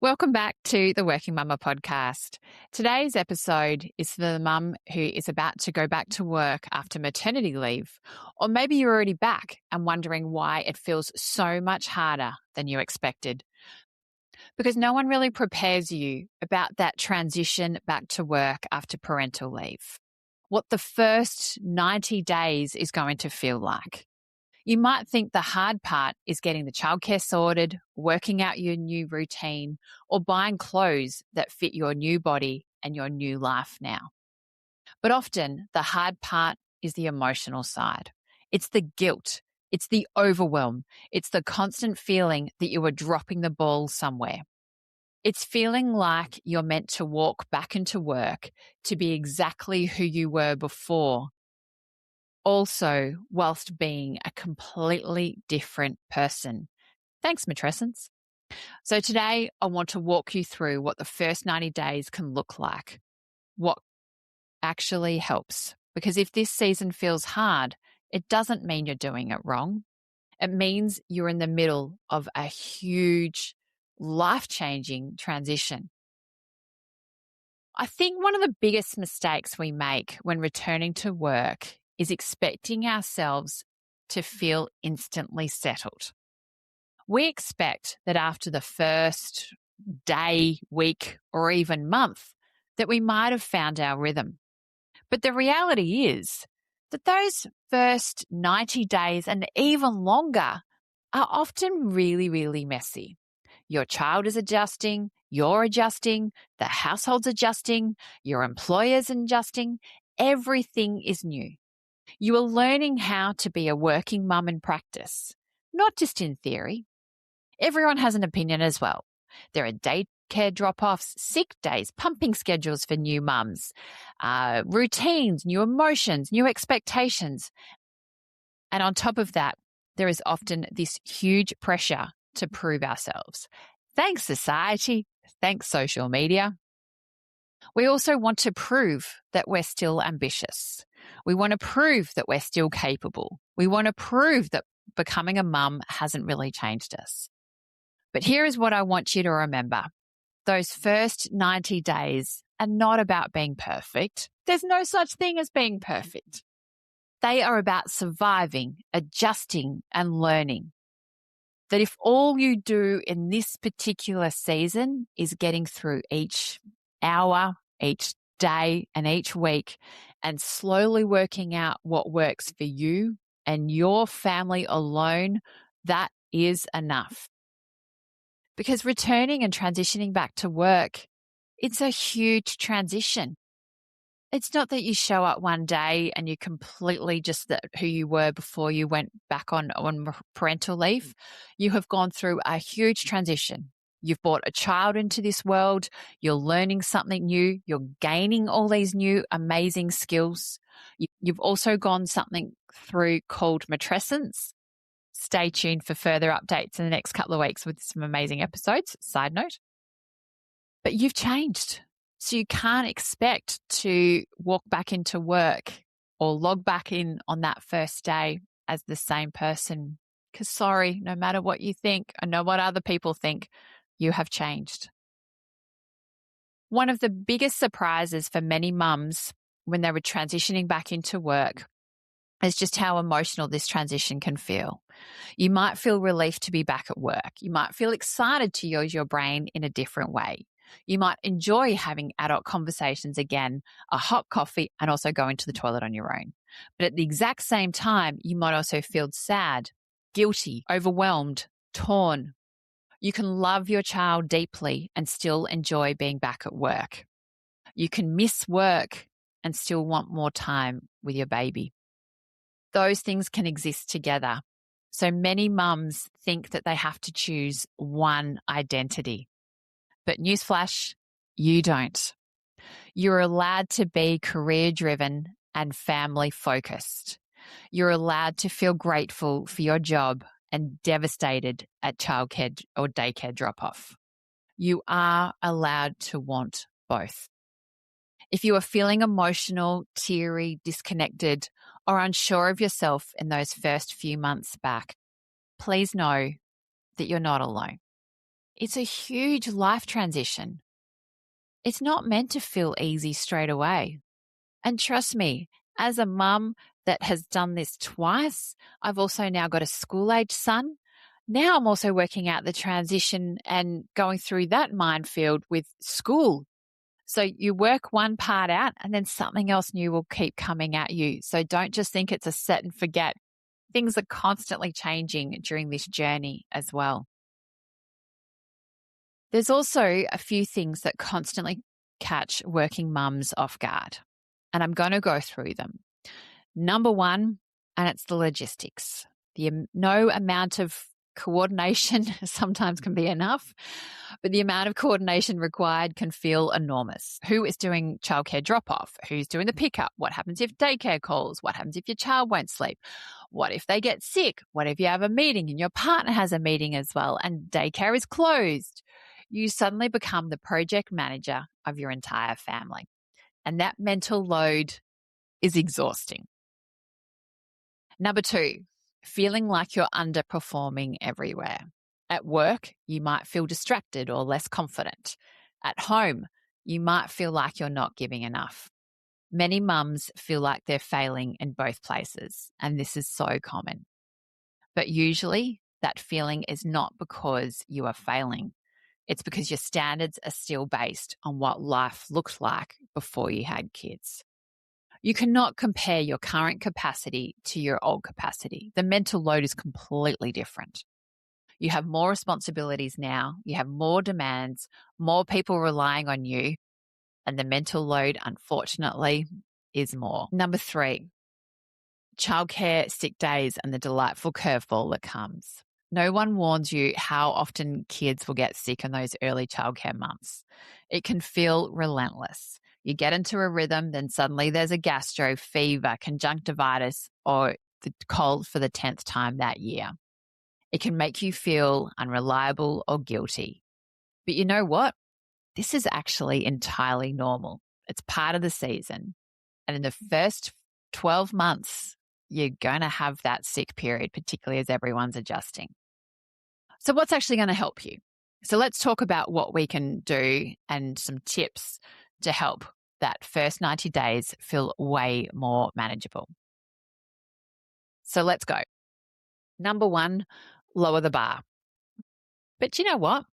Welcome back to the Working Mama podcast. Today's episode is for the mum who is about to go back to work after maternity leave, or maybe you're already back and wondering why it feels so much harder than you expected. Because no one really prepares you about that transition back to work after parental leave. What the first 90 days is going to feel like. You might think the hard part is getting the childcare sorted, working out your new routine, or buying clothes that fit your new body and your new life now. But often the hard part is the emotional side. It's the guilt. It's the overwhelm. It's the constant feeling that you are dropping the ball somewhere. It's feeling like you're meant to walk back into work to be exactly who you were before, also whilst being a completely different person. Thanks, matrescents. So today I want to walk you through what the first 90 days can look like, what actually helps. Because if this season feels hard, it doesn't mean you're doing it wrong. It means you're in the middle of a huge, life-changing transition. I think one of the biggest mistakes we make when returning to work is expecting ourselves to feel instantly settled. We expect that after the first day, week, or even month, that we might have found our rhythm. But the reality is that those first 90 days and even longer are often really, really messy. Your child is adjusting, you're adjusting, the household's adjusting, your employer's adjusting, everything is new. You are learning how to be a working mum in practice, not just in theory. Everyone has an opinion as well. There are daycare drop-offs, sick days, pumping schedules for new mums, routines, new emotions, new expectations. And on top of that, there is often this huge pressure to prove ourselves. Thanks, society. Thanks, social media. We also want to prove that we're still ambitious. We want to prove that we're still capable. We want to prove that becoming a mum hasn't really changed us. But here is what I want you to remember. Those first 90 days are not about being perfect. There's no such thing as being perfect. They are about surviving, adjusting, and learning. That if all you do in this particular season is getting through each hour, each day, and each week, and slowly working out what works for you and your family alone, that is enough. Because returning and transitioning back to work, it's a huge transition. It's not that you show up one day and you're completely just who you were before you went back on parental leave. You have gone through a huge transition. You've brought a child into this world. You're learning something new. You're gaining all these new amazing skills. You've also gone something through called matrescence. Stay tuned for further updates in the next couple of weeks with some amazing episodes. Side note. But you've changed. So you can't expect to walk back into work or log back in on that first day as the same person. Because sorry, no matter what you think, I know what other people think, you have changed. One of the biggest surprises for many mums when they were transitioning back into work is just how emotional this transition can feel. You might feel relief to be back at work. You might feel excited to use your brain in a different way. You might enjoy having adult conversations again, a hot coffee, and also going to the toilet on your own. But at the exact same time, you might also feel sad, guilty, overwhelmed, torn. You can love your child deeply and still enjoy being back at work. You can miss work and still want more time with your baby. Those things can exist together. So many mums think that they have to choose one identity. But newsflash, you don't. You're allowed to be career-driven and family-focused. You're allowed to feel grateful for your job and devastated at childcare or daycare drop-off. You are allowed to want both. If you are feeling emotional, teary, disconnected, or unsure of yourself in those first few months back, please know that you're not alone. It's a huge life transition. It's not meant to feel easy straight away. And trust me, as a mum that has done this twice, I've also now got a school-age son. Now I'm also working out the transition and going through that minefield with school. So you work one part out and then something else new will keep coming at you. So don't just think it's a set and forget. Things are constantly changing during this journey as well. There's also a few things that constantly catch working mums off guard, and I'm going to go through them. Number one, and it's the logistics. No amount of coordination sometimes can be enough, but the amount of coordination required can feel enormous. Who is doing childcare drop-off? Who's doing the pickup? What happens if daycare calls? What happens if your child won't sleep? What if they get sick? What if you have a meeting and your partner has a meeting as well and daycare is closed? You suddenly become the project manager of your entire family. And that mental load is exhausting. Number two, feeling like you're underperforming everywhere. At work, you might feel distracted or less confident. At home, you might feel like you're not giving enough. Many mums feel like they're failing in both places, and this is so common. But usually, that feeling is not because you are failing. It's because your standards are still based on what life looked like before you had kids. You cannot compare your current capacity to your old capacity. The mental load is completely different. You have more responsibilities now. You have more demands, more people relying on you, and the mental load, unfortunately, is more. Number three, childcare, sick days, and the delightful curveball that comes. No one warns you how often kids will get sick in those early childcare months. It can feel relentless. You get into a rhythm, then suddenly there's a gastro, fever, conjunctivitis, or the cold for the 10th time that year. It can make you feel unreliable or guilty. But you know what? This is actually entirely normal. It's part of the season. And in the first 12 months, you're going to have that sick period, particularly as everyone's adjusting. So what's actually going to help you? So let's talk about what we can do and some tips to help that first 90 days feel way more manageable. So let's go. Number one, lower the bar. But you know what?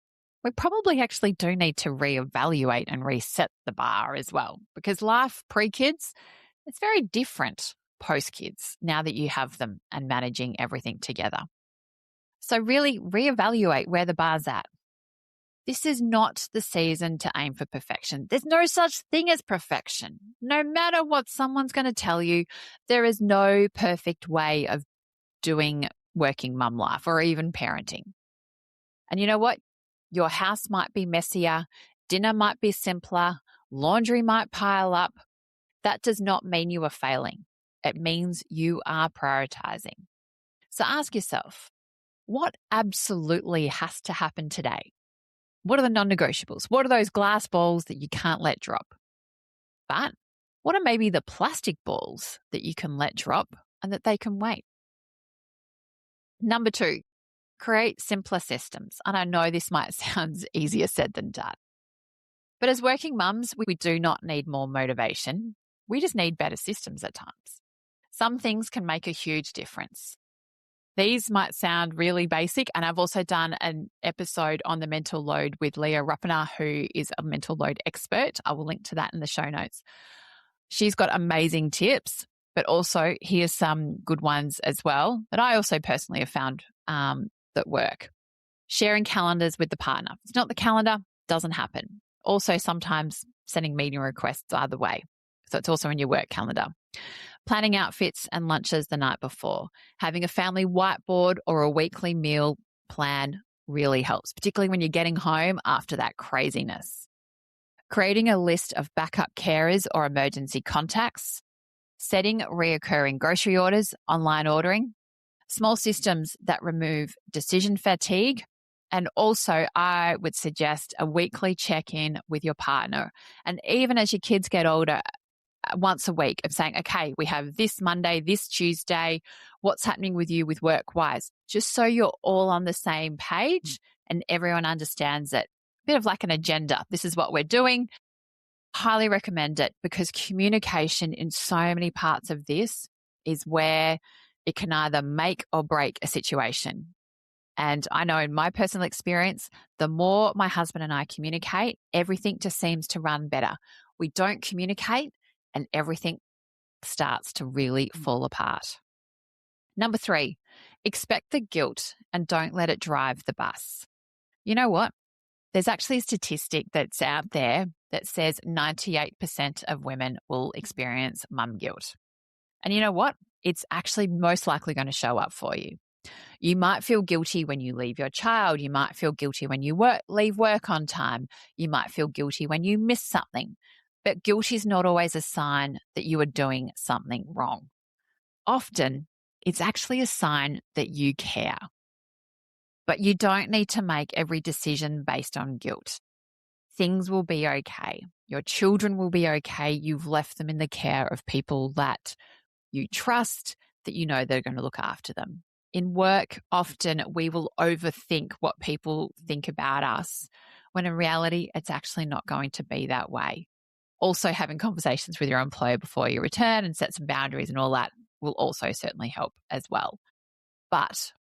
We probably actually do need to reevaluate and reset the bar as well, because life pre-kids, it's very different post-kids now that you have them and managing everything together. So really reevaluate where the bar's at. This is not the season to aim for perfection. There's no such thing as perfection. No matter what someone's going to tell you, there is no perfect way of doing working mum life or even parenting. And you know what? Your house might be messier, dinner might be simpler, laundry might pile up. That does not mean you are failing. It means you are prioritizing. So ask yourself, what absolutely has to happen today? What are the non-negotiables? What are those glass balls that you can't let drop? But what are maybe the plastic balls that you can let drop and that they can wait? Number two, create simpler systems. And I know this might sound easier said than done. But as working mums, we do not need more motivation. We just need better systems at times. Some things can make a huge difference. These might sound really basic, and I've also done an episode on the mental load with Leah Ruppiner, who is a mental load expert. I will link to that in the show notes. She's got amazing tips, but also here's some good ones as well that I also personally have found that work. Sharing calendars with the partner. If it's not the calendar, doesn't happen. Also, sometimes sending meeting requests either way. So it's also in your work calendar. Planning outfits and lunches the night before. Having a family whiteboard or a weekly meal plan really helps, particularly when you're getting home after that craziness. Creating a list of backup carers or emergency contacts. Setting reoccurring grocery orders, online ordering. Small systems that remove decision fatigue. And also, I would suggest a weekly check-in with your partner. And even as your kids get older, once a week of saying, okay, we have this Monday, this Tuesday, what's happening with you with work-wise? Just so you're all on the same page and everyone understands it. A bit of like an agenda. This is what we're doing. Highly recommend it, because communication in so many parts of this is where it can either make or break a situation. And I know in my personal experience, the more my husband and I communicate, everything just seems to run better. We don't communicate and everything starts to really fall apart. Number 3, expect the guilt and don't let it drive the bus. You know what? There's actually a statistic that's out there that says 98% of women will experience mum guilt. And you know what? It's actually most likely going to show up for you. You might feel guilty when you leave your child. You might feel guilty when you leave work on time. You might feel guilty when you miss something. But guilt is not always a sign that you are doing something wrong. Often, it's actually a sign that you care. But you don't need to make every decision based on guilt. Things will be okay. Your children will be okay. You've left them in the care of people that you trust, that you know they're going to look after them. In work, often we will overthink what people think about us, when in reality, it's actually not going to be that way. Also, having conversations with your employer before you return and set some boundaries and all that will also certainly help as well. But,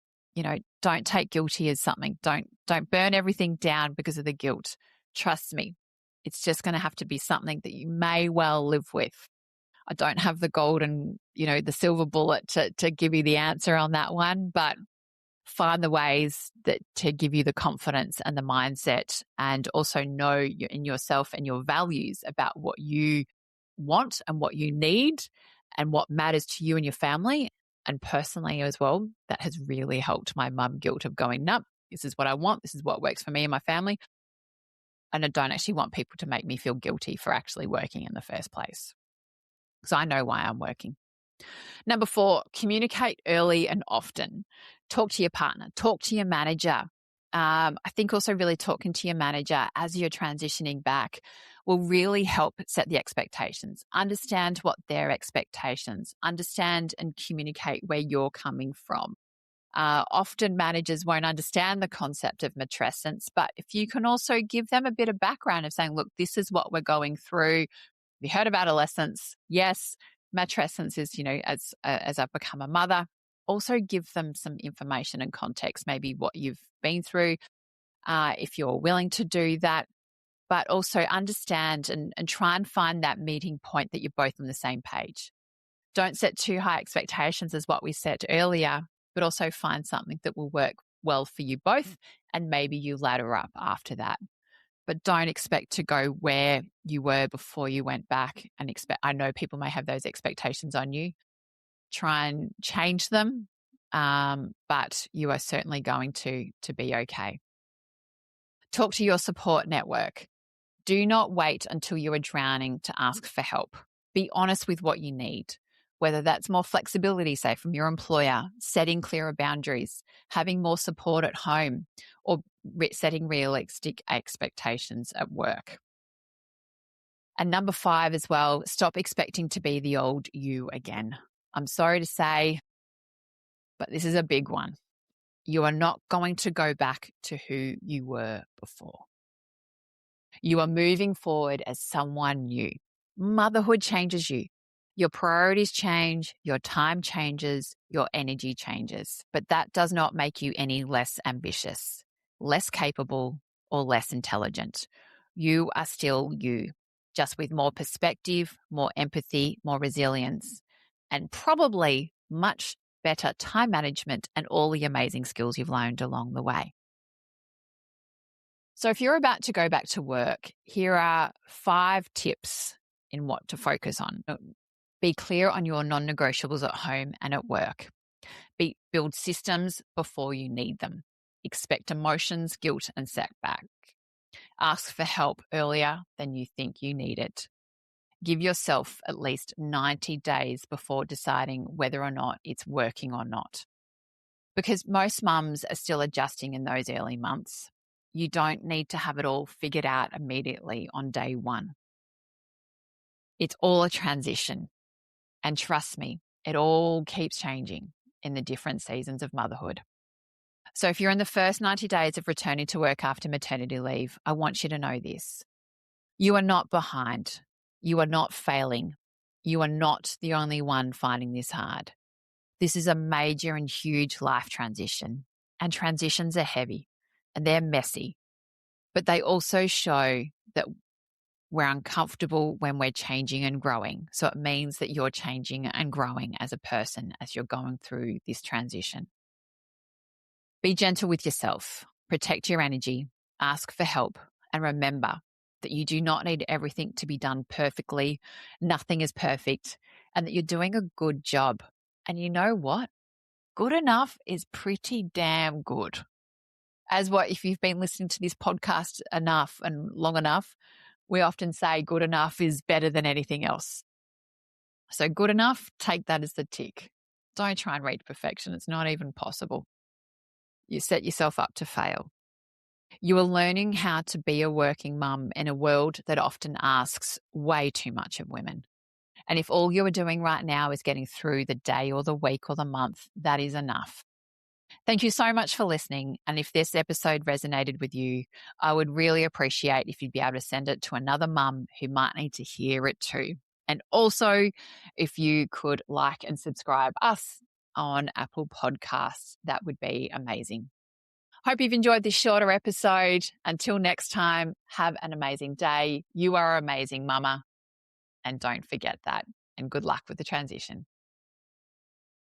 don't take guilty as something. Don't burn everything down because of the guilt. Trust me, it's just going to have to be something that you may well live with. I don't have the golden, the silver bullet to give you the answer on that one, but find the ways that to give you the confidence and the mindset, and also know in yourself and your values about what you want and what you need and what matters to you and your family. And personally as well, that has really helped my mum guilt of going, nope, this is what I want. This is what works for me and my family. And I don't actually want people to make me feel guilty for actually working in the first place. So I know why I'm working. Number 4, communicate early and often. Talk to your partner, talk to your manager. I think also really talking to your manager as you're transitioning back will really help set the expectations. Understand what their expectations, understand and communicate where you're coming from. Often managers won't understand the concept of matrescence, but if you can also give them a bit of background of saying, look, this is what we're going through. Have you heard of adolescence? Yes. Matrescence is, as I've become a mother. Also give them some information and context, maybe what you've been through, if you're willing to do that, but also understand and try and find that meeting point that you're both on the same page. Don't set too high expectations as what we said earlier, but also find something that will work well for you both, and maybe you ladder up after that. But don't expect to go where you were before you went back and I know people may have those expectations on you. Try and change them, but you are certainly going to be okay. Talk to your support network. Do not wait until you are drowning to ask for help. Be honest with what you need, whether that's more flexibility, say, from your employer, setting clearer boundaries, having more support at home, or setting realistic expectations at work. And number 5 as well, stop expecting to be the old you again. I'm sorry to say, but this is a big one. You are not going to go back to who you were before. You are moving forward as someone new. Motherhood changes you. Your priorities change, your time changes, your energy changes, but that does not make you any less ambitious, less capable, or less intelligent. You are still you, just with more perspective, more empathy, more resilience, and probably much better time management and all the amazing skills you've learned along the way. So if you're about to go back to work, here are 5 tips in what to focus on. Be clear on your non-negotiables at home and at work. Build systems before you need them. Expect emotions, guilt, and setback. Ask for help earlier than you think you need it. Give yourself at least 90 days before deciding whether or not it's working or not. Because most mums are still adjusting in those early months. You don't need to have it all figured out immediately on day 1. It's all a transition. And trust me, it all keeps changing in the different seasons of motherhood. So if you're in the first 90 days of returning to work after maternity leave, I want you to know this. You are not behind. You are not failing. You are not the only one finding this hard. This is a major and huge life transition, and transitions are heavy and they're messy, but they also show that we're uncomfortable when we're changing and growing. So it means that you're changing and growing as a person as you're going through this transition. Be gentle with yourself, protect your energy, ask for help, and remember that you do not need everything to be done perfectly. Nothing is perfect, and that you're doing a good job. And you know what? Good enough is pretty damn good. If you've been listening to this podcast enough and long enough, we often say good enough is better than anything else. So good enough, take that as the tick. Don't try and reach perfection. It's not even possible. You set yourself up to fail. You are learning how to be a working mum in a world that often asks way too much of women. And if all you are doing right now is getting through the day or the week or the month, that is enough. Thank you so much for listening. And if this episode resonated with you, I would really appreciate if you'd be able to send it to another mum who might need to hear it too. And also, if you could like and subscribe us on Apple Podcasts, that would be amazing. Hope you've enjoyed this shorter episode. Until next time, have an amazing day. You are amazing, mama. And don't forget that. And good luck with the transition.